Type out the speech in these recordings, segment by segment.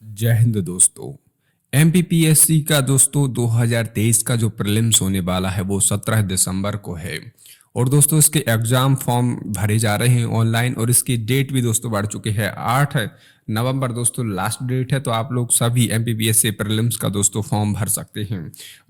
जय हिंद दोस्तों। एमपीपीएससी का दोस्तों 2023 का जो प्रीलिम्स होने वाला है वो 17 दिसंबर को है। और दोस्तों इसके एग्जाम फॉर्म भरे जा रहे हैं ऑनलाइन और इसकी डेट भी दोस्तों बढ़ चुकी है। 8 नवंबर दोस्तों लास्ट डेट है, तो आप लोग सभी एमपीपीएससी प्रीलिम्स का दोस्तों फॉर्म भर सकते हैं।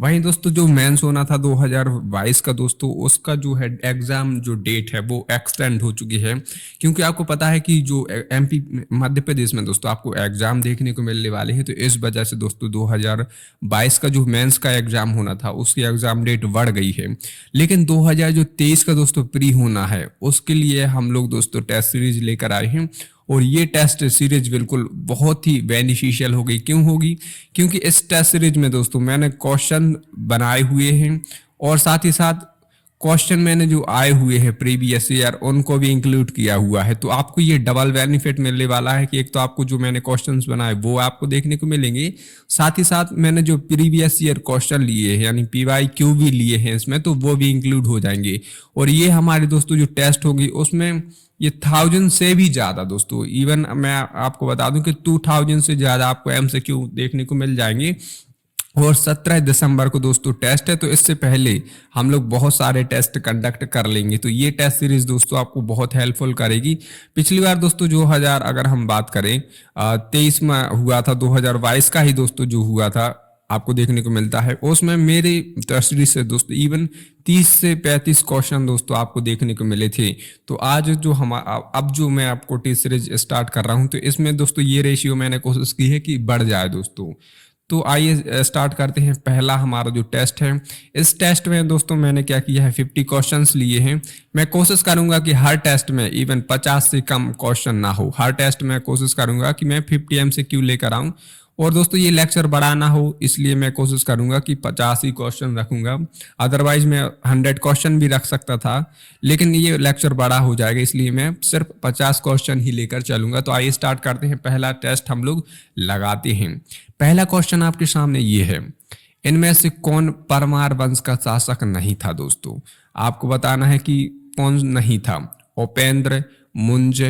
वहीं दोस्तों जो मेंस होना था 2022 का दोस्तों, उसका जो है एग्जाम जो डेट है वो एक्सटेंड हो चुकी है। क्योंकि आपको पता है कि जो एमपी मध्य प्रदेश में दोस्तों आपको एग्जाम देखने को मिलने वाले हैं, तो इस वजह से दोस्तों 2022 का जो मेंस का एग्जाम होना था उसकी एग्जाम डेट बढ़ गई है। लेकिन 2023 का दोस्तों प्री होना है, उसके लिए हम लोग दोस्तों टेस्ट सीरीज लेकर आए हैं। और ये टेस्ट सीरीज बिल्कुल बहुत ही बेनिफिशियल होगी। क्यों होगी? क्योंकि इस टेस्ट सीरीज में दोस्तों मैंने क्वेश्चन बनाए हुए हैं और साथ ही साथ क्वेश्चन मैंने जो आए हुए हैं प्रीवियस ईयर उनको भी इंक्लूड किया हुआ है। तो आपको ये डबल बेनिफिट मिलने वाला है कि एक तो आपको जो मैंने क्वेश्चंस बनाए वो आपको देखने को मिलेंगे, साथ ही साथ मैंने जो प्रीवियस ईयर क्वेश्चन लिए हैं यानी पीवाईक्यू भी लिए हैं इसमें, तो वो भी इंक्लूड हो जाएंगे। और ये हमारे दोस्तों जो टेस्ट होगी उसमें ये 1000 से भी ज्यादा दोस्तों, इवन मैं आपको बता दूं कि 2000 से ज्यादा आपको एमसीक्यू देखने को मिल जाएंगे। और 17 दिसंबर को दोस्तों टेस्ट है, तो इससे पहले हम लोग बहुत सारे टेस्ट कंडक्ट कर लेंगे। तो ये टेस्ट सीरीज दोस्तों आपको बहुत हेल्पफुल करेगी। पिछली बार दोस्तों जो अगर हम बात करें 23 में हुआ था, 2022 का ही दोस्तों जो हुआ था आपको देखने को मिलता है, उसमें मेरे टेस्ट सीरीज से दोस्तों इवन 30 से 35 क्वेश्चन दोस्तों आपको देखने को मिले थे। तो आज जो हम अब जो मैं आपको टेस्ट सीरीज स्टार्ट कर रहा हूं, तो इसमें दोस्तों ये रेशियो मैंने कोशिश की है कि बढ़ जाए दोस्तों। तो आइए स्टार्ट करते हैं। पहला हमारा जो टेस्ट है, इस टेस्ट में दोस्तों मैंने क्या किया है, 50 क्वेश्चंस लिए हैं। मैं कोशिश करूंगा कि हर टेस्ट में इवन 50 से कम क्वेश्चन ना हो। हर टेस्ट में कोशिश करूंगा कि मैं 50 एमसीक्यू लेकर आऊं। और दोस्तों ये लेक्चर बड़ा ना हो, इसलिए मैं कोशिश करूंगा कि 50 ही क्वेश्चन रखूंगा। अदरवाइज मैं 100 क्वेश्चन भी रख सकता था, लेकिन ये लेक्चर बड़ा हो जाएगा, इसलिए मैं सिर्फ 50 क्वेश्चन ही लेकर चलूंगा। तो आइए स्टार्ट करते हैं। पहला टेस्ट हम लोग लगाते हैं। पहला क्वेश्चन आपके सामने ये है, इनमें से कौन परमार वंश का शासक नहीं था दोस्तों? आपको बताना है कि कौन नहीं था। उपेंद्र, मुंज,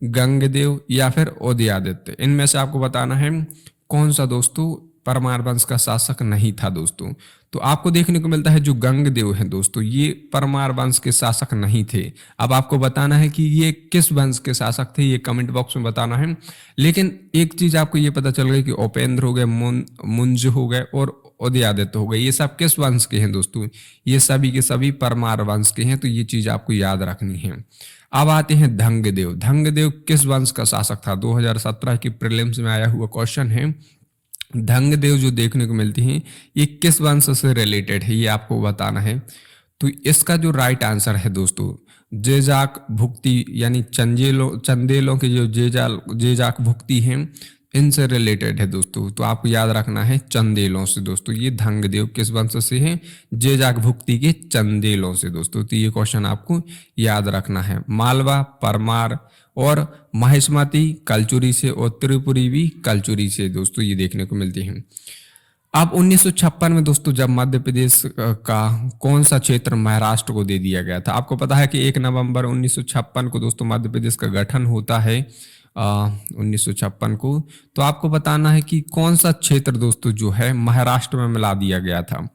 गंगदेव या फिर उदयादित्य। इनमें से आपको बताना है कौन सा दोस्तों परमार वंश का शासक नहीं था दोस्तों। तो आपको देखने को मिलता है जो गंगदेव है दोस्तों, ये परमार वंश के शासक नहीं थे। अब आपको बताना है कि ये किस वंश के शासक थे, ये कमेंट बॉक्स में बताना है। लेकिन एक चीज आपको ये पता चल गई कि उपेंद्र हो गए, मुंज हो गए और उदयादित्य हो गए, ये सब किस वंश के हैं दोस्तों? ये सभी के सभी परमार वंश के हैं। तो ये चीज आपको याद रखनी है। अब आते हैं धंगदेव। धंगदेव किस वंश का शासक था? 2017 की प्रीलिम्स में आया हुआ क्वेश्चन है। धंगदेव जो देखने को मिलती हैं ये किस वंश से रिलेटेड है, ये आपको बताना है। तो इसका जो राइट आंसर है दोस्तों, जेजाक भुक्ति यानी चंदेलों के जो जेजाक भुक्ति हैं इनसे रिलेटेड है दोस्तों। तो आपको याद रखना है चंदेलों से दोस्तों। ये धंगदेव किस वंश से है? जेजाक भुक्ति के चंदेलों से दोस्तों। तो ये क्वेश्चन आपको याद रखना है। मालवा, परमार और महिष्मती कलचुरी से और त्रिपुरी भी कलचुरी से दोस्तों ये देखने को मिलती हैं। अब 1956 में दोस्तों जब मध्य प्रदेश का कौन सा क्षेत्र महाराष्ट्र को दे दिया गया था? आपको पता है कि 1 नवंबर 1956 को दोस्तों मध्य प्रदेश का गठन होता है 1956 को। तो आपको बताना है कि कौन सा क्षेत्र दोस्तों जो है महाराष्ट्र में मिला दिया गया था।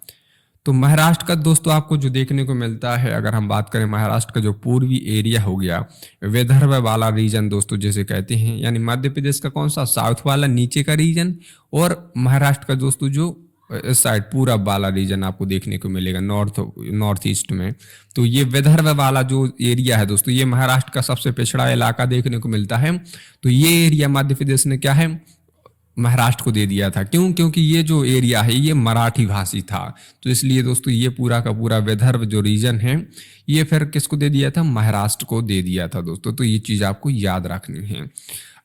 तो महाराष्ट्र का दोस्तों आपको जो देखने को मिलता है, अगर हम बात करें महाराष्ट्र का जो पूर्वी एरिया हो गया, विदर्भ वाला रीजन दोस्तों जैसे कहते हैं, यानी मध्य प्रदेश का कौन सा साउथ वाला नीचे का रीजन, और महाराष्ट्र का दोस्तों जो इस साइड पूरब वाला रीजन आपको देखने को मिलेगा नॉर्थ ईस्ट में। तो ये विदर्भ वाला जो एरिया है दोस्तों, ये महाराष्ट्र का सबसे पिछड़ा इलाका देखने को मिलता है। तो ये एरिया मध्य प्रदेश ने क्या है, महाराष्ट्र को दे दिया था। क्यों? क्योंकि ये जो एरिया है ये मराठी भाषी था, तो इसलिए दोस्तों ये पूरा का पूरा विदर्भ जो रीजन है ये फिर किसको दे दिया था? महाराष्ट्र को दे दिया था दोस्तों। तो ये चीज आपको याद रखनी है।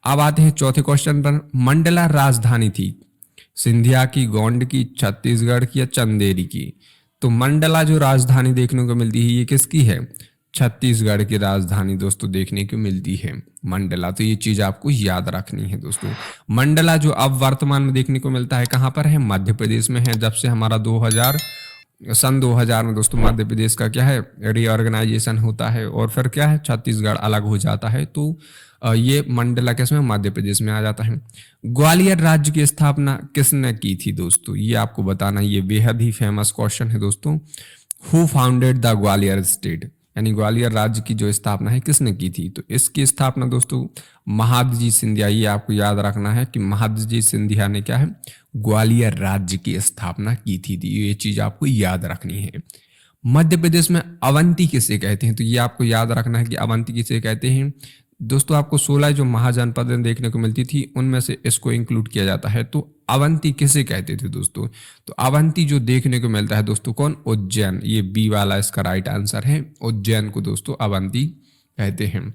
अब आते हैं चौथे क्वेश्चन पर। मंडला राजधानी थी सिंधिया की, गोंड की, छत्तीसगढ़ की या चंदेरी की? तो मंडला जो राजधानी देखने को मिलती है ये किसकी है? छत्तीसगढ़ की राजधानी दोस्तों देखने को मिलती है मंडला। तो ये चीज आपको याद रखनी है दोस्तों। मंडला जो अब वर्तमान में देखने को मिलता है कहां पर है? मध्य प्रदेश में है। जब से हमारा सन 2000 में दोस्तों मध्य प्रदेश का क्या है रीऑर्गेनाइजेशन होता है और फिर क्या है छत्तीसगढ़ अलग हो जाता है। तो ये मंडला किसमें मध्य प्रदेश में आ जाता है। ग्वालियर राज्य की स्थापना किसने की थी दोस्तों, ये आपको बताना, ये बेहद ही फेमस क्वेश्चन है दोस्तों। Who founded the Gwalior state, यानी ग्वालियर राज्य की जो स्थापना है किसने की थी, तो इसकी स्थापना दोस्तों महादजी सिंधिया, ये आपको याद रखना है कि महादजी सिंधिया ने क्या है ग्वालियर राज्य की स्थापना की थी। ये चीज आपको याद रखनी है। मध्य प्रदेश में अवंती किसे कहते हैं, तो ये आपको याद रखना है कि अवंती किसे कहते हैं दोस्तों। आपको 16 जो महाजनपदें देखने को मिलती थी उनमें से इसको इंक्लूड किया जाता है। तो अवंती किसे कहते थे दोस्तों, तो अवंती जो देखने को मिलता है दोस्तों कौन, उज्जैन, ये बी वाला इसका राइट आंसर है। उज्जैन को दोस्तों अवंती कहते हैं।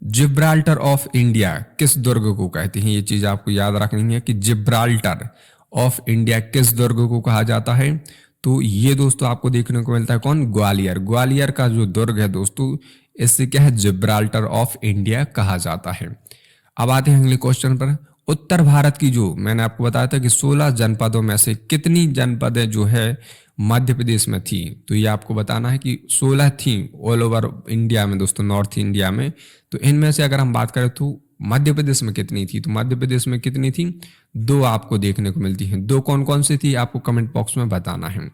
जिब्राल्टर ऑफ इंडिया किस दुर्ग को कहते हैं, ये चीज आपको याद रखनी है कि जिब्राल्टर ऑफ इंडिया किस दुर्ग को कहा जाता है, तो ये दोस्तों आपको देखने को मिलता है कौन, ग्वालियर। ग्वालियर का जो दुर्ग है दोस्तों इससे क्या है जिब्राल्टर ऑफ इंडिया कहा जाता है। अब आते हैं अगले क्वेश्चन पर। उत्तर भारत की जो मैंने आपको बताया था कि 16 जनपदों में से कितनी जनपदें जो है मध्य प्रदेश में थी, तो ये आपको बताना है कि 16 थी ऑल ओवर इंडिया में दोस्तों, नॉर्थ इंडिया में। तो इनमें से अगर हम बात करें तो मध्य प्रदेश में कितनी थी, तो मध्य प्रदेश में कितनी थी, 2 आपको देखने को मिलती हैं। 2 कौन कौन सी थी आपको कमेंट बॉक्स में बताना है।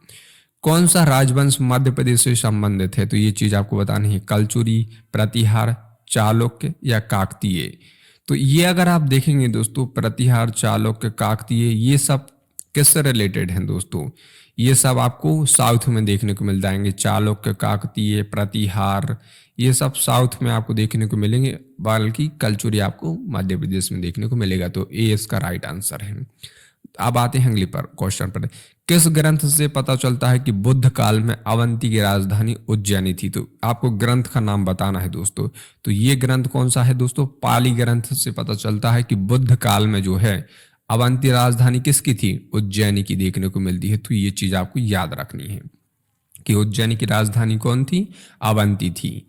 कौन सा राजवंश मध्य प्रदेश से संबंधित है, तो ये चीज आपको बतानी है, कलचुरी, प्रतिहार, चालुक्य या काकतीय। तो ये अगर आप देखेंगे दोस्तों प्रतिहार, चालुक्य, काकतीय, ये सब किससे रिलेटेड हैं दोस्तों, ये सब आपको साउथ में देखने को मिल जाएंगे। चालुक्य, काकतीय, प्रतिहार, ये सब साउथ में आपको देखने को मिलेंगे, बल्कि कलचुरी आपको मध्य प्रदेश में देखने को मिलेगा। तो ए इसका राइट आंसर है। अब आते हैं अगले पर क्वेश्चन पर। किस ग्रंथ से पता चलता है कि बुद्ध काल में अवंती की राजधानी उज्जैनी थी, तो आपको ग्रंथ का नाम बताना है दोस्तों। तो ये ग्रंथ कौन सा है दोस्तों, पाली ग्रंथ से पता चलता है कि बुद्ध काल में जो है अवंती राजधानी किसकी थी, उज्जैनी की देखने को मिलती है। तो ये चीज आपको याद रखनी है कि उज्जैनी की राजधानी कौन थी, अवंती थी।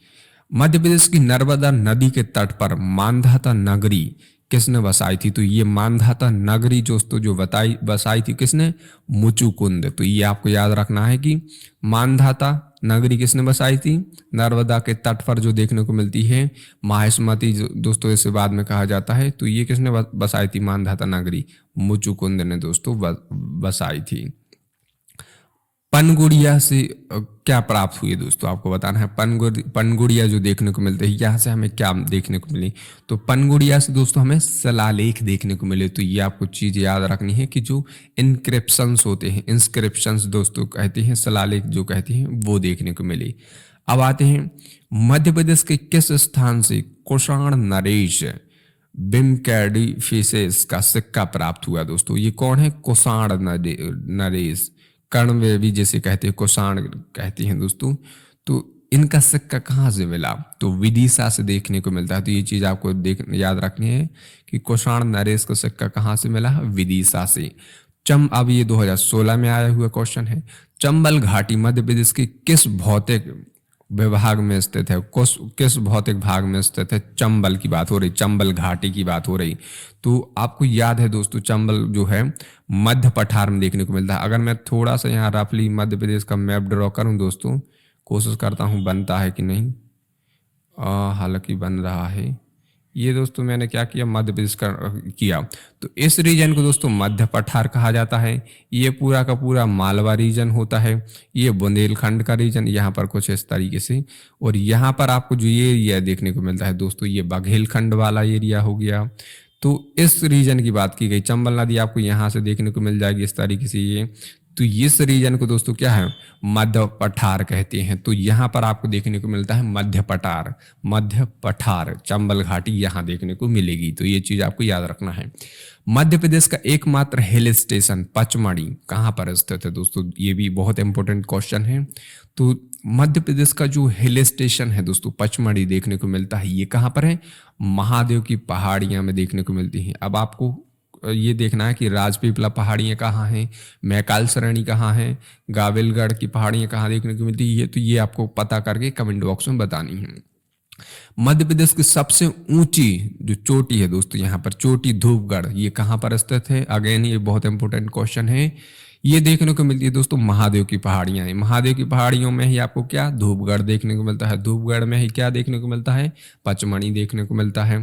मध्य प्रदेश की नर्मदा नदी के तट पर मांधाता नगरी किसने बसाई थी, तो ये मांधाता नगरी दोस्तों जो बसाई थी किसने, मुचुकुंद। तो ये आपको याद रखना है कि मांधाता नगरी किसने बसाई थी, नर्मदा के तट पर जो देखने को मिलती है माहिष्मती दोस्तों इसे बाद में कहा जाता है। तो ये किसने बसाई थी मांधाता नगरी, मुचुकुंद ने दोस्तों बसाई थी। पनगुड़िया से क्या प्राप्त हुई दोस्तों, आपको बताना है। पनगुड़िया जो देखने को मिलते हैं यहाँ से हमें क्या देखने को मिली, तो पनगुड़िया से दोस्तों हमें शिलालेख देखने को मिले। तो ये आपको चीज याद रखनी है कि जो इनक्रिप्शंस होते हैं, इंस्क्रिप्शंस दोस्तों कहते हैं, शिलालेख जो कहते हैं वो देखने को मिले। अब आते हैं मध्य प्रदेश के किस स्थान से कुषाण नरेश बिम्केडिफिसेस का सिक्का प्राप्त हुआ दोस्तों, ये कौन है, कुषाण नरेश, कर्णवे भी जैसे कहते हैं, कुषाण कहते हैं दोस्तों। तो इनका सिक्का कहाँ से मिला, तो विदिशा से देखने को मिलता है। तो ये चीज आपको याद रखनी है कि कुषाण नरेश का सिक्का कहाँ से मिला, विदिशा से। अब ये 2016 में आया हुआ क्वेश्चन है। चंबल घाटी मध्य प्रदेश के किस भौतिक विभाग में स्थित है, किस भौतिक भाग में स्थित है, चंबल की बात हो रही, चंबल घाटी की बात हो रही। तो आपको याद है दोस्तों चंबल जो है मध्य पठार में देखने को मिलता है। अगर मैं थोड़ा सा यहाँ रफली मध्य प्रदेश का मैप ड्रॉ करूँ दोस्तों, कोशिश करता हूँ बनता है कि नहीं, हालांकि बन रहा है। ये दोस्तों मैंने क्या किया, मध्य प्रदेश का किया। तो इस रीजन को दोस्तों मध्य पठार कहा जाता है। ये पूरा का पूरा मालवा रीजन होता है, ये बुंदेलखंड का रीजन, यहाँ पर कुछ इस तरीके से। और यहाँ पर आपको जो ये एरिया देखने को मिलता है दोस्तों, ये बघेलखंड वाला एरिया हो गया। तो इस रीजन की बात की गई, चंबल नदी आपको यहाँ से देखने को मिल जाएगी इस तरीके से ये। तो इस रीजन को दोस्तों क्या है, मध्य पठार कहते हैं। तो यहाँ पर आपको देखने को मिलता है मध्य पठार, चंबल घाटी यहाँ देखने को मिलेगी। तो ये चीज आपको याद रखना है। मध्य प्रदेश का एकमात्र हिल स्टेशन पचमढ़ी कहाँ पर स्थित है दोस्तों, ये भी बहुत इंपॉर्टेंट क्वेश्चन है। तो मध्य प्रदेश का जो हिल स्टेशन है दोस्तों पचमढ़ी देखने को मिलता है, ये कहाँ पर है, महादेव की पहाड़ियां में देखने को मिलती हैं। अब आपको ये देखना है कि राजपीपला पहाड़ियाँ कहाँ हैं, मैकाल श्रेणी कहाँ है, गाविलगढ़ की पहाड़ियाँ कहाँ देखने को मिलती है। तो ये आपको पता करके कमेंट बॉक्स में बतानी है। मध्य प्रदेश की सबसे ऊंची जो चोटी है दोस्तों, यहाँ पर चोटी धूपगढ़, ये कहाँ पर स्थित है? अगेन ये बहुत इंपॉर्टेंट क्वेश्चन है। ये देखने को मिलती है दोस्तों महादेव की पहाड़ियां हैं। महादेव की पहाड़ियों में ही आपको क्या धूपगढ़ देखने को मिलता है। धूपगढ़ में ही क्या देखने को मिलता है? पचमढ़ी देखने को मिलता है।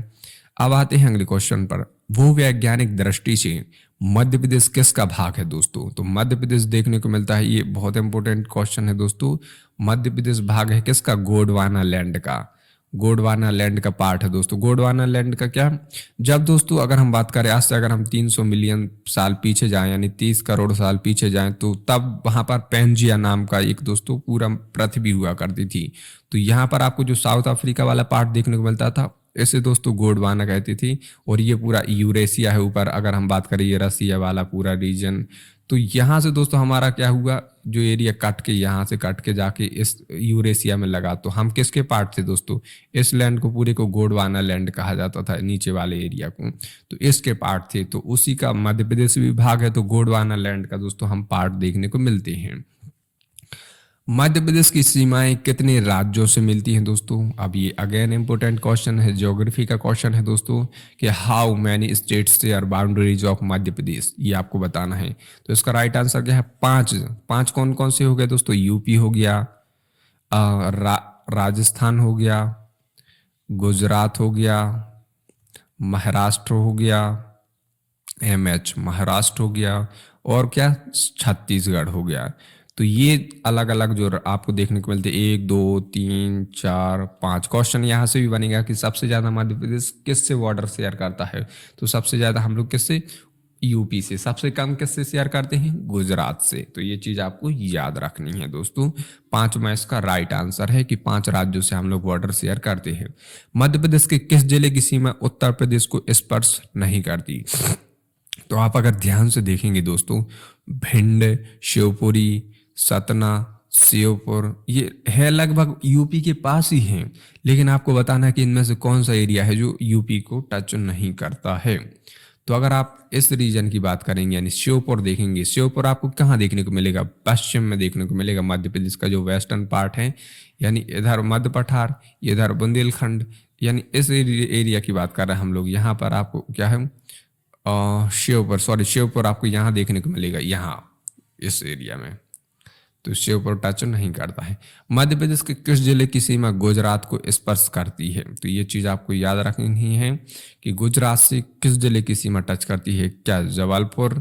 अब आते हैं अगले क्वेश्चन पर। भूवैज्ञानिक दृष्टि से मध्य प्रदेश किसका भाग है दोस्तों? तो मध्य प्रदेश देखने को मिलता है, ये बहुत इंपॉर्टेंट क्वेश्चन है दोस्तों। मध्य प्रदेश भाग है किसका? गोंडवाना लैंड का। गोंडवाना लैंड का पार्ट है दोस्तों। गोंडवाना लैंड का क्या, जब दोस्तों अगर हम बात करें आज से अगर हम 300 मिलियन साल पीछे जाएं, यानी 30 करोड़ साल पीछे जाएं, तो तब वहां पर पेंजिया नाम का एक दोस्तों पूरा पृथ्वी हुआ करती थी। तो यहाँ पर आपको जो साउथ अफ्रीका वाला पार्ट देखने को मिलता था, इसे दोस्तों गोंडवाना कहती थी। और ये पूरा यूरेशिया है ऊपर, अगर हम बात करें ये रसिया वाला पूरा रीजन। तो यहाँ से दोस्तों हमारा क्या हुआ, जो एरिया कट के यहाँ से कट के जाके इस यूरेशिया में लगा, तो हम किसके पार्ट थे दोस्तों? इस लैंड को पूरे को गोंडवाना लैंड कहा जाता था, नीचे वाले एरिया को, तो इसके पार्ट थे। तो उसी का मध्य प्रदेश विभाग है, तो गोंडवाना लैंड का दोस्तों हम पार्ट देखने को मिलते हैं। मध्य प्रदेश की सीमाएं कितने राज्यों से मिलती हैं दोस्तों? अब ये अगेन इंपॉर्टेंट क्वेश्चन है, ज्योग्राफी का क्वेश्चन है दोस्तों, कि how many states share boundaries of Madhya Pradesh, ये आपको बताना है। तो इसका राइट आंसर क्या है? पांच। पांच कौन कौन से हो गए दोस्तों? यूपी हो गया, राजस्थान हो गया, गुजरात हो गया, महाराष्ट्र हो गया, एमएच महाराष्ट्र हो गया, और क्या छत्तीसगढ़ हो गया। तो ये अलग अलग जो आपको देखने को मिलते हैं, 1 2 3 4 5। क्वेश्चन यहाँ से भी बनेगा कि सबसे ज्यादा मध्य प्रदेश किससे बॉर्डर शेयर करता है? तो सबसे ज्यादा हम लोग किससे? यूपी से। सबसे कम किससे शेयर करते हैं? गुजरात से। तो ये चीज आपको याद रखनी है दोस्तों। 5 में इसका राइट आंसर है कि 5 राज्यों से हम लोग बॉर्डर शेयर करते हैं। मध्य प्रदेश के किस जिले की सीमा उत्तर प्रदेश को स्पर्श नहीं करती? तो आप अगर ध्यान से देखेंगे दोस्तों, भिंड, शिवपुरी, सतना, श्योपुर, ये है लगभग यूपी के पास ही हैं, लेकिन आपको बताना है कि इनमें से कौन सा एरिया है जो यूपी को टच नहीं करता है। तो अगर आप इस रीजन की बात करेंगे, यानी श्योपुर देखेंगे, श्योपुर आपको कहाँ देखने को मिलेगा? पश्चिम में देखने को मिलेगा, मध्य प्रदेश का जो वेस्टर्न पार्ट है, यानी इधर मध्य पठार, इधर बुंदेलखंड, यानी इस एरिया की बात कर रहे हैं हम लोग। यहाँ पर आपको क्या है, शिवपुर आपको यहाँ देखने को मिलेगा, यहाँ इस एरिया में। तो शिवपुर टच नहीं करता है। मध्य प्रदेश के किस जिले की सीमा गुजरात को स्पर्श करती है? तो ये चीज आपको याद रखनी है कि गुजरात से किस जिले की सीमा टच करती है। क्या जबलपुर?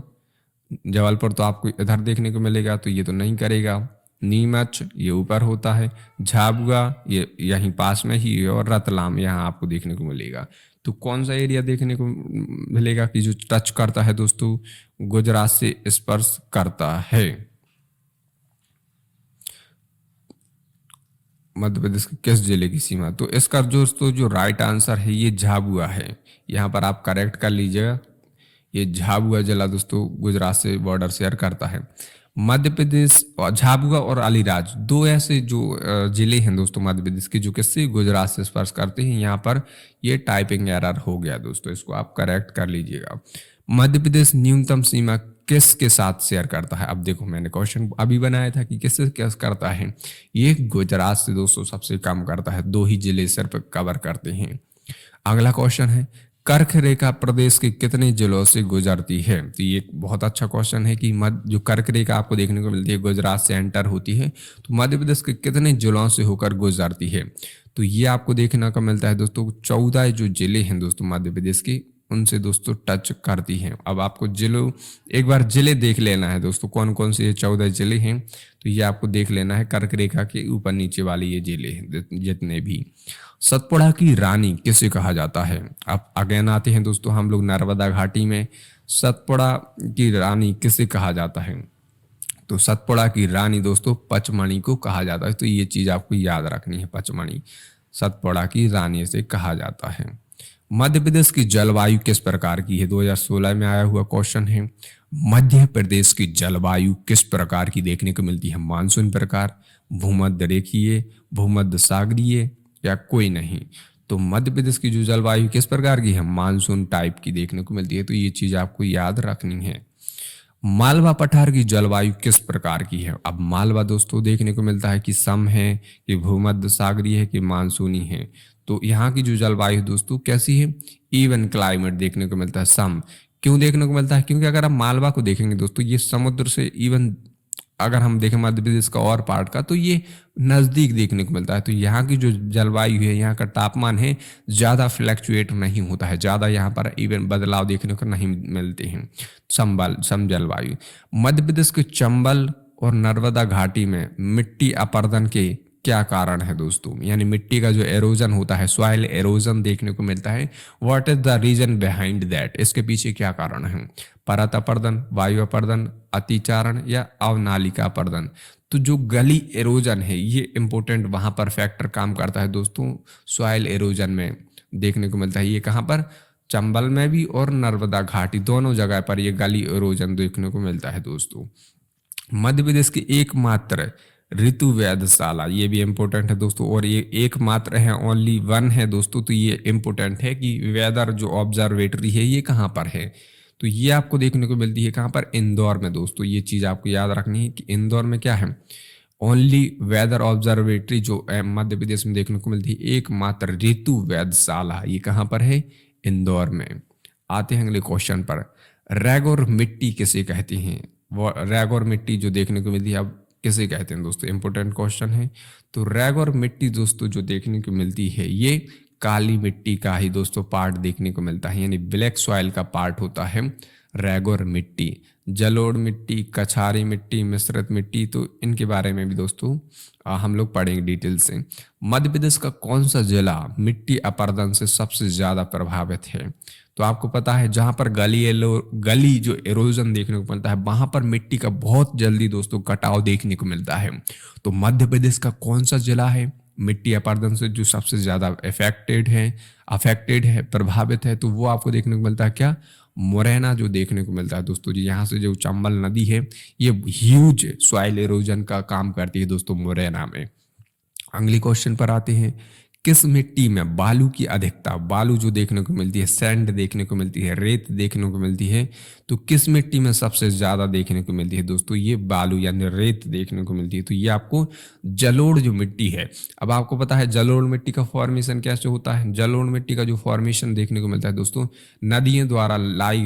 जबलपुर तो आपको इधर देखने को मिलेगा, तो ये तो नहीं करेगा। नीमच ये ऊपर होता है, झाबुआ ये यहीं पास में ही है, और रतलाम यहाँ आपको देखने को मिलेगा। तो कौन सा एरिया देखने को मिलेगा कि जो टच करता है दोस्तों, गुजरात से स्पर्श करता है? मध्य प्रदेश के किस जिले की सीमा? तो इसका दोस्तों जो राइट आंसर है ये झाबुआ है। यहाँ पर आप करेक्ट कर लीजिएगा, ये झाबुआ जिला दोस्तों गुजरात से बॉर्डर शेयर करता है। मध्य प्रदेश और झाबुआ और अलीराज, दो ऐसे जो जिले हैं दोस्तों मध्य प्रदेश के, जो किससे गुजरात से स्पर्श करते हैं। यहाँ पर ये टाइपिंग एरर हो गया दोस्तों, इसको आप करेक्ट कर लीजिएगा। मध्य प्रदेश न्यूनतम सीमा किसके साथ शेयर करता है? अब देखो मैंने क्वेश्चन अभी बनाया था कि किससे क्या करता है, ये गुजरात से दोस्तों सबसे कम करता है, 2 ही जिले सिर्फ कवर करते हैं। अगला क्वेश्चन है, कर्क रेखा प्रदेश के कितने जिलों से गुजरती है? तो ये एक बहुत अच्छा क्वेश्चन है कि जो कर्क रेखा आपको देखने को मिलती है गुजरात से एंटर होती है, तो मध्य प्रदेश के कितने जिलों से होकर गुजरती है? तो ये आपको देखने को मिलता है दोस्तों 14 जो जिले हैं दोस्तों मध्य प्रदेश के, उनसे दोस्तों टच करती हैं। अब आपको जिलों, एक बार जिले देख लेना है दोस्तों, कौन कौन से ये 14 जिले हैं, तो ये आपको देख लेना है कर्क रेखा के ऊपर नीचे वाले ये जिले हैं जितने भी। सतपुड़ा की रानी किसे कहा जाता है? अब अगेन आते हैं दोस्तों हम लोग नर्मदा घाटी में, सतपुड़ा की रानी किसे कहा जाता है? तो सतपुड़ा की रानी दोस्तों पचमढ़ी को कहा जाता है। तो ये चीज आपको याद रखनी है, पचमढ़ी सतपुड़ा की रानी से कहा जाता है। मध्य प्रदेश की जलवायु किस प्रकार की है? 2016 में आया हुआ क्वेश्चन है। मध्य प्रदेश की जलवायु किस प्रकार की देखने को मिलती है? मानसून प्रकार, भूमध्य रेखीय, भूमध्य सागरीय, या कोई नहीं? तो मध्य प्रदेश की जो जलवायु किस प्रकार की है? मानसून टाइप की देखने को मिलती है। तो ये चीज आपको याद रखनी है। मालवा पठार की जलवायु किस प्रकार की है? अब मालवा दोस्तों देखने को मिलता है कि सम है, कि भूमध्य सागरीय है, कि मानसूनी है। तो यहाँ की जो जलवायु दोस्तों कैसी है, इवन क्लाइमेट देखने को मिलता है। सम क्यों देखने को मिलता है, क्योंकि अगर आप मालवा को देखेंगे दोस्तों, ये समुद्र से इवन अगर हम देखें मध्य प्रदेश का और पार्ट का, तो ये नज़दीक देखने को मिलता है। तो यहाँ की जो जलवायु है, यहाँ का तापमान है, ज़्यादा फ्लैक्चुएट नहीं होता है, ज़्यादा यहाँ पर इवन बदलाव देखने को नहीं मिलते हैं। सम जलवायु। मध्य प्रदेश के चंबल और नर्मदा घाटी में मिट्टी अपरदन के क्या कारण है दोस्तों, यानी मिट्टी का जो एरोजन होता है, सॉइल एरोजन देखने को मिलता है। What is the reason behind that, इसके पीछे क्या कारण है। परत अपर्दन, वायु अपर्दन, अतिचारण या अवनालिका अपर्दन। तो जो गली एरोजन है ये इंपॉर्टेंट वहां पर फैक्टर काम करता है दोस्तों, सॉइल एरोजन में देखने को मिलता है। ये कहाँ पर, चंबल में भी और नर्मदा घाटी दोनों जगह पर ये गली एरोजन देखने को मिलता है दोस्तों। मध्य प्रदेश की एकमात्र ऋतु वेधशाला, ये भी इम्पोर्टेंट है दोस्तों, और ये एकमात्र है, ओनली वन है दोस्तों। तो ये इम्पोर्टेंट है कि वेदर जो ऑब्जर्वेटरी है ये कहाँ पर है, तो ये आपको देखने को मिलती है कहाँ पर, इंदौर में दोस्तों। ये चीज़ आपको याद रखनी है कि इंदौर में क्या है, ओनली वेदर ऑब्जर्वेटरी जो मध्य प्रदेश में देखने को मिलती है, एकमात्र ऋतु वेधशाला, ये कहाँ पर है, इंदौर में। आते हैं अगले क्वेश्चन पर, रैगोर मिट्टी किसे कहते हैं। वो रैगोर मिट्टी जो देखने को मिलती है अब किसे कहते हैं दोस्तों, इंपॉर्टेंट क्वेश्चन है। तो रैगोर मिट्टी दोस्तों जो देखने को मिलती है ये काली मिट्टी का ही दोस्तों पार्ट देखने को मिलता है, यानी ब्लैक सॉइल का पार्ट होता है रैगोर मिट्टी। जलोढ़ मिट्टी, कछारी मिट्टी, मिश्रित मिट्टी, तो इनके बारे में भी दोस्तों हम लोग पढ़ेंगे डिटेल से। मध्य प्रदेश का कौन सा जिला मिट्टी अपरदन से सबसे ज्यादा प्रभावित है, तो आपको पता है जहां पर गली जो एरोजन देखने को मिलता है वहां पर मिट्टी का बहुत जल्दी दोस्तों कटाव देखने को मिलता है। तो मध्य प्रदेश का कौन सा जिला है मिट्टी अपरदन से जो सबसे ज्यादा अफेक्टेड है, प्रभावित है, तो वो आपको देखने को मिलता है क्या, मुरैना जो देखने को मिलता है दोस्तों जी। यहाँ से जो चंबल नदी है ये ह्यूज सॉइल एरोजन का काम करती है दोस्तों मुरैना में। अगली क्वेश्चन पर आते हैं, किस मिट्टी में बालू की अधिकता, बालू जो देखने को मिलती है, सैंड देखने को मिलती है, रेत देखने को मिलती है, तो किस मिट्टी में सबसे ज्यादा देखने को मिलती है दोस्तों, ये बालू यानी रेत देखने को मिलती है। तो ये आपको जलोढ़ जो मिट्टी है, अब आपको पता है जलोढ़ मिट्टी का फॉर्मेशन कैसे होता है। जलोढ़ मिट्टी का जो फॉर्मेशन देखने को मिलता है दोस्तों, नदियों द्वारा लाई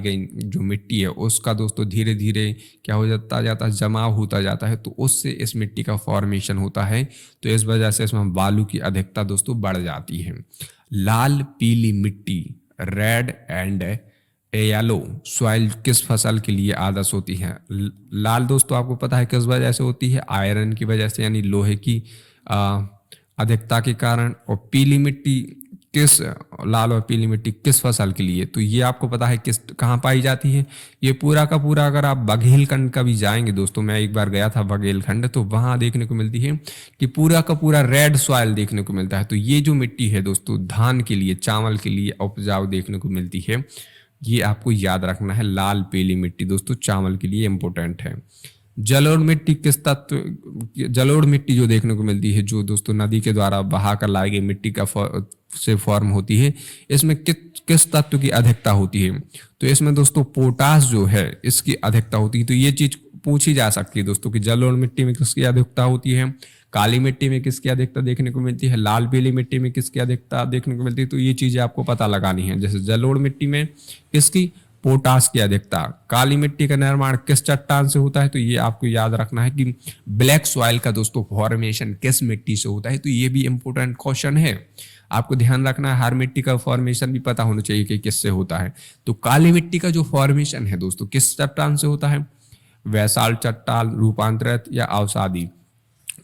गई जो मिट्टी है उसका दोस्तों धीरे धीरे क्या हो जाता है, जमाव होता जाता है, तो उससे इस मिट्टी का फॉर्मेशन होता है। तो इस वजह से इसमें बालू की अधिकता दोस्तों बढ़ जाती है। लाल पीली मिट्टी, रेड एंड येलो सॉइल किस फसल के लिए आदर्श होती है। लाल दोस्तों आपको पता है किस वजह से होती है, आयरन की वजह से, यानी लोहे की अधिकता के कारण। और पीली मिट्टी लाल और पीली मिट्टी किस फसल के लिए, तो ये आपको पता है कहाँ पाई जाती है। ये पूरा का पूरा अगर आप बघेलखंड का भी जाएंगे दोस्तों, मैं एक बार गया था बघेलखंड, तो वहां देखने को मिलती है कि पूरा का पूरा रेड सॉइल देखने को मिलता है। तो ये जो मिट्टी है दोस्तों धान के लिए, चावल के लिए उपजाऊ देखने को मिलती है, ये आपको याद रखना है। लाल पीली मिट्टी दोस्तों चावल के लिए इंपॉर्टेंट है। जलोढ़ मिट्टी जलोढ़ मिट्टी जो देखने को मिलती है, जो दोस्तों नदी के द्वारा बहा कर लाई गई मिट्टी का से फॉर्म होती है, इसमें किस तत्व की अधिकता होती है, तो इसमें दोस्तों पोटास जो है इसकी अधिकता होती है। तो ये चीज पूछी जा सकती है दोस्तों कि जलोढ़ मिट्टी में किसकी अधिकता होती है, काली मिट्टी में किसकी अधिकता देखने को मिलती है, लाल पीली मिट्टी में किसकी अधिकता देखने को मिलती है। तो ये चीजें आपको पता लगानी है। जैसे जलोढ़ मिट्टी में किसकी, पोटास की अधिकता। काली मिट्टी का निर्माण किस चट्टान से होता है, तो ये आपको याद रखना है कि ब्लैक सॉइल का दोस्तों फॉर्मेशन किस मिट्टी से होता है। तो ये भी इंपॉर्टेंट क्वेश्चन है, आपको ध्यान रखना है। हर मिट्टी का फॉर्मेशन भी पता होना चाहिए कि किससे होता है। तो काली मिट्टी का जो फॉर्मेशन है दोस्तों किस चट्टान से होता है, वैसाल्ट चट्टान, रूपांतरित या अवसादी।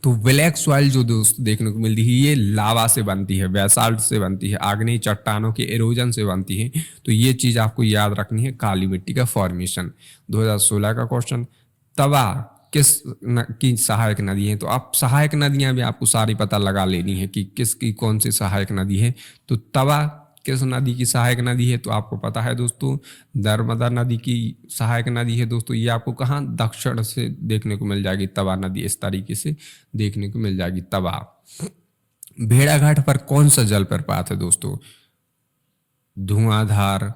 तो ब्लैक सॉइल जो दोस्त देखने को मिलती है ये लावा से बनती है, बेसाल्ट से बनती है, आग्नेय चट्टानों के एरोजन से बनती है। तो ये चीज आपको याद रखनी है, काली मिट्टी का फॉर्मेशन। 2016 का क्वेश्चन, तवा की सहायक नदी है। तो आप सहायक नदियां भी आपको सारी पता लगा लेनी है कि किसकी कौन सी सहायक नदी है। तो तवा किस नदी की सहायक नदी है, तो आपको पता है दोस्तों नर्मदा नदी की सहायक नदी है दोस्तों। ये आपको कहाँ, दक्षिण से देखने को मिल जाएगी तवा नदी, इस तरीके से देखने को मिल जाएगी तवा। भेड़ाघाट पर कौन सा जलप्रपात है दोस्तों, धुआंधार,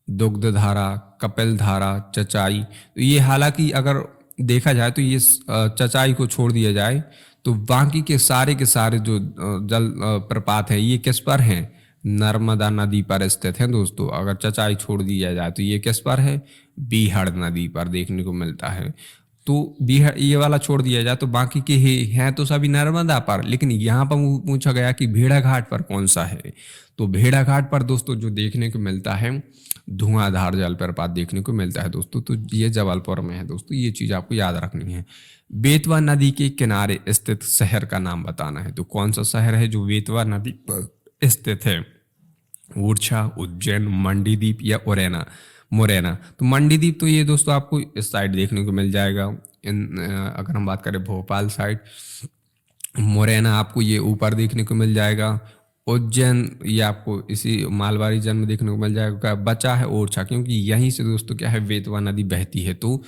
दुग्धधारा, कपिलधारा, चचाई। तो ये हालांकि अगर देखा जाए तो ये चचाई को छोड़ दिया जाए तो बाकी के सारे जो जल प्रपात हैं ये किस पर हैं? नर्मदा नदी पर स्थित हैं दोस्तों। अगर चचाई छोड़ दिया जाए तो ये किस पर है? बीहड़ नदी पर देखने को मिलता है। तो बीहड़ ये वाला छोड़ दिया जाए तो बाकी के हैं तो सभी नर्मदा पर, लेकिन यहाँ पर पूछा गया कि भेड़ाघाट पर कौन सा है। तो भेड़ाघाट पर दोस्तों जो देखने को मिलता है धुआंधार जलप्रपात देखने को मिलता है दोस्तों। तो ये जबलपुर में है दोस्तों, ये चीज आपको याद रखनी है। बेतवा नदी के किनारे स्थित शहर का नाम बताना है। तो कौन सा शहर है जो बेतवा नदी पर स्थित है? ओरछा, उज्जैन, मंडीदीप या ओरेना मुरैना। तो मंडीदीप तो ये दोस्तों आपको इस साइड देखने को मिल जाएगा। अगर हम बात करें भोपाल साइड, मुरैना आपको ये ऊपर देखने को मिल जाएगा। उज्जैन ये आपको इसी मालवारी जन्म देखने को मिल जाएगा। बचा है ओरछा, क्योंकि यहीं से दोस्तों क्या है बेतवा नदी बहती है। तो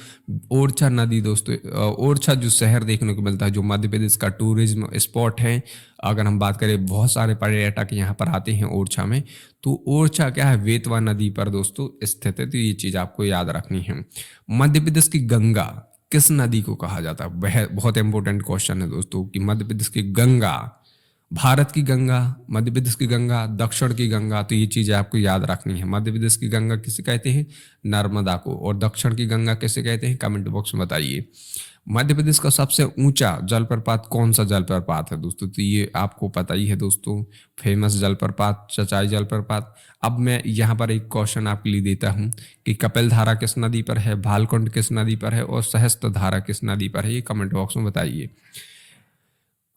ओरछा नदी दोस्तों, ओरछा जो शहर देखने को मिलता है जो मध्य प्रदेश का टूरिज्म स्पॉट है। अगर हम बात करें बहुत सारे पर्यटक यहाँ पर आते हैं ओरछा में। तो ओरछा क्या है बेतवा नदी पर दोस्तों स्थित है। तो ये चीज आपको याद रखनी है। मध्य प्रदेश की गंगा किस नदी को कहा जाता है? वह बहुत इंपॉर्टेंट क्वेश्चन है दोस्तों कि मध्य प्रदेश की गंगा, भारत की गंगा, मध्य प्रदेश की गंगा, दक्षिण की गंगा। तो ये चीजें आपको याद रखनी है। मध्य प्रदेश की गंगा किसे कहते हैं? नर्मदा को। और दक्षिण की गंगा किसे कहते हैं? कमेंट बॉक्स में बताइए। मध्य प्रदेश का सबसे ऊंचा जलप्रपात कौन सा जलप्रपात है दोस्तों? तो ये आपको पता ही है दोस्तों, फेमस जलप्रपात चचाई जलप्रपात। अब मैं यहाँ पर एक क्वेश्चन आपके लिए देता हूँ कि कपिल धारा किस नदी पर है, भालकुंड किस नदी पर है और सहस्त्र धारा किस नदी पर है? ये कमेंट बॉक्स में बताइए।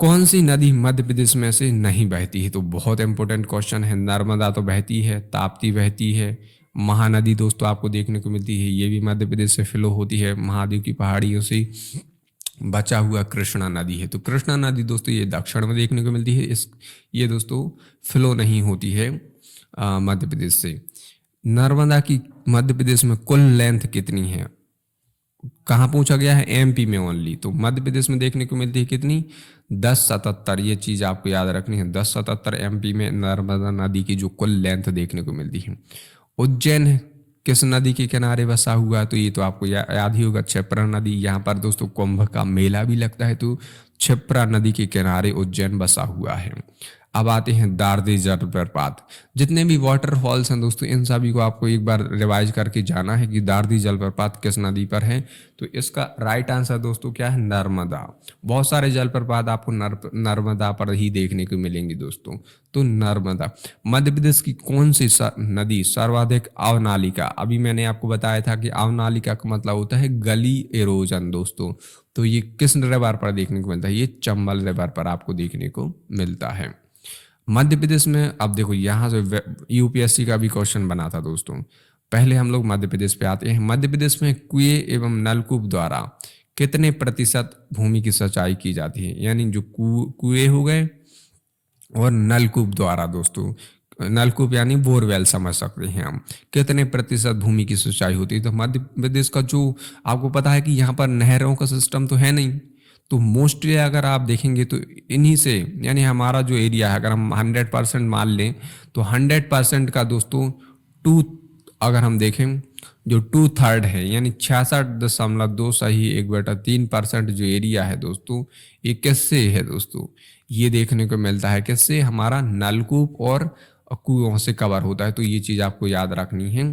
कौन सी नदी मध्य प्रदेश में से नहीं बहती है? तो बहुत इंपॉर्टेंट क्वेश्चन है। नर्मदा तो बहती है, ताप्ती बहती है, महानदी दोस्तों आपको देखने को मिलती है, ये भी मध्य प्रदेश से फ्लो होती है महादेव की पहाड़ियों से। बचा हुआ कृष्णा नदी है। तो कृष्णा नदी दोस्तों ये दक्षिण में देखने को मिलती है। ये दोस्तों फ्लो नहीं होती है मध्य प्रदेश से। नर्मदा की मध्य प्रदेश में कुल लेंथ कितनी है? कहाँ पूछा गया है? एमपी में ओनली। तो मध्य प्रदेश में देखने को मिलती है कितनी? 1077। ये चीज आपको याद रखनी है। 1077 एमपी में नर्मदा नदी की जो कुल लेंथ देखने को मिलती है। उज्जैन किस नदी के किनारे बसा हुआ है? तो ये तो आपको याद ही होगा, क्षिप्रा नदी। यहाँ पर दोस्तों कुंभ का मेला भी लगता है। तो क्षिप्रा नदी के किनारे उज्जैन बसा हुआ है। अब आते हैं दार्दी जलप्रपात। जितने भी वाटरफॉल्स हैं दोस्तों इन सभी को आपको एक बार रिवाइज करके जाना है कि दार्दी जलप्रपात किस नदी पर है। तो इसका राइट आंसर दोस्तों क्या है? नर्मदा। बहुत सारे जलप्रपात आपको नर्मदा पर ही देखने को मिलेंगे दोस्तों। तो नर्मदा। मध्य प्रदेश की कौन सी नदी सर्वाधिक अवनालिका? अभी मैंने आपको बताया था कि अवनालिका का मतलब होता है गली एरोजन दोस्तों। तो ये किस रिवर पर देखने को मिलता है? ये चंबल रिवर पर आपको देखने को मिलता है। मध्य प्रदेश में अब देखो यहाँ से यूपीएससी का भी क्वेश्चन बना था दोस्तों। पहले हम लोग मध्य प्रदेश पे आते हैं। मध्य प्रदेश में कुएं एवं नलकूप द्वारा कितने प्रतिशत भूमि की सिंचाई की जाती है? यानी जो कुएं हो गए और नलकूप द्वारा दोस्तों, नलकूप यानी बोरवेल समझ सकते हैं हम, कितने प्रतिशत भूमि की सिंचाई होती है? तो मध्य प्रदेश का जो आपको पता है कि यहाँ पर नहरों का सिस्टम तो है नहीं। तो मोस्टली अगर आप देखेंगे तो इन्हीं से, यानी हमारा जो एरिया है अगर हम 100% मान लें तो 100% का दोस्तों अगर हम देखें जो 2/3 है यानी 66.2 सही 1/3% जो एरिया है दोस्तों ये किससे है दोस्तों? ये देखने को मिलता है किससे? हमारा नलकूप और कुओं से कवर होता है। तो ये चीज आपको याद रखनी है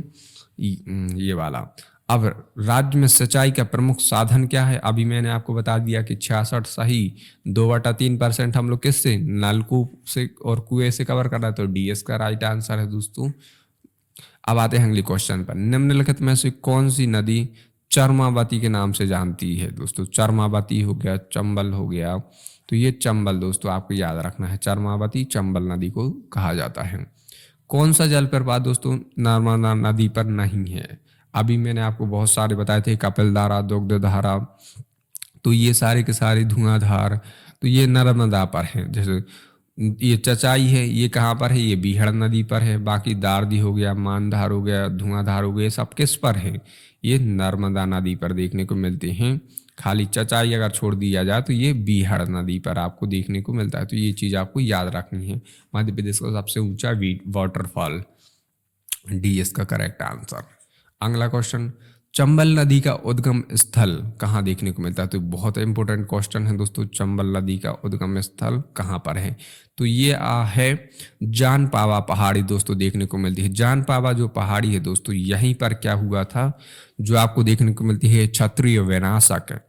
ये वाला। अब राज्य में सिंचाई का प्रमुख साधन क्या है? अभी मैंने आपको बता दिया कि 66 सही 2/3% हम लोग किससे? नलकूप से और कुएं से कवर कर रहा है। तो डीएस का राइट आंसर है दोस्तों। अब आते हैं अगले क्वेश्चन पर। निम्नलिखित में से कौन सी नदी चरमावती के नाम से जानती है दोस्तों? चरमावती हो गया, चंबल हो गया। तो ये चंबल दोस्तों आपको याद रखना है, चरमावती चंबल नदी को कहा जाता है। कौन सा जलप्रपात दोस्तों नर्मदा नदी पर नहीं है? अभी मैंने आपको बहुत सारे बताए थे, कपिल धारा, दुग्ध धारा। तो ये सारे के सारे धुआंधार तो ये नर्मदा पर है। जैसे ये चचाई है ये कहाँ पर है? ये बीहड़ नदी पर है। बाकी दार्दी हो गया, मानधार हो गया, धुआंधार हो गया, सब किस पर है? ये नर्मदा नदी पर देखने को मिलते हैं। खाली चचाई अगर छोड़ दिया जाए तो ये बीहड़ नदी पर आपको देखने को मिलता है। तो ये चीज आपको याद रखनी है। मध्य प्रदेश का सबसे ऊंचा वाटरफॉल, डी इसका करेक्ट आंसर। अगला क्वेश्चन, चंबल नदी का उद्गम स्थल कहाँ देखने को मिलता है? तो बहुत इंपॉर्टेंट क्वेश्चन है दोस्तों, चंबल नदी का उद्गम स्थल कहाँ पर है? तो ये है जान पावा पहाड़ी दोस्तों देखने को मिलती है। जान पावा जो पहाड़ी है दोस्तों, यहीं पर क्या हुआ था, जो आपको देखने को मिलती है क्षत्रिय विनाशक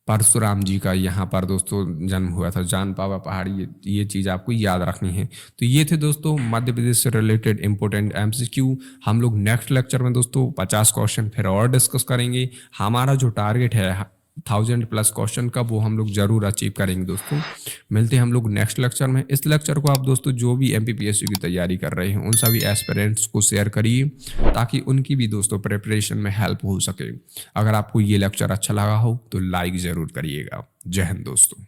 परशुराम जी का यहाँ पर दोस्तों जन्म हुआ था। जान पावा पहाड़ी, ये चीज़ आपको याद रखनी है। तो ये थे दोस्तों मध्य प्रदेश से रिलेटेड इंपॉर्टेंट एमसीक्यू। हम लोग नेक्स्ट लेक्चर में दोस्तों 50 क्वेश्चन फिर और डिस्कस करेंगे। हमारा जो टारगेट है 1000+ क्वेश्चन का, वो हम लोग जरूर अचीव करेंगे दोस्तों। मिलते हैं हम लोग नेक्स्ट लेक्चर में। इस लेक्चर को आप दोस्तों जो भी एमपीपीएससी की तैयारी कर रहे हैं उन सभी एस्पिरेंट्स को शेयर करिए, ताकि उनकी भी दोस्तों प्रिपरेशन में हेल्प हो सके। अगर आपको ये लेक्चर अच्छा लगा हो तो लाइक ज़रूर करिएगा। जय हिंद दोस्तों।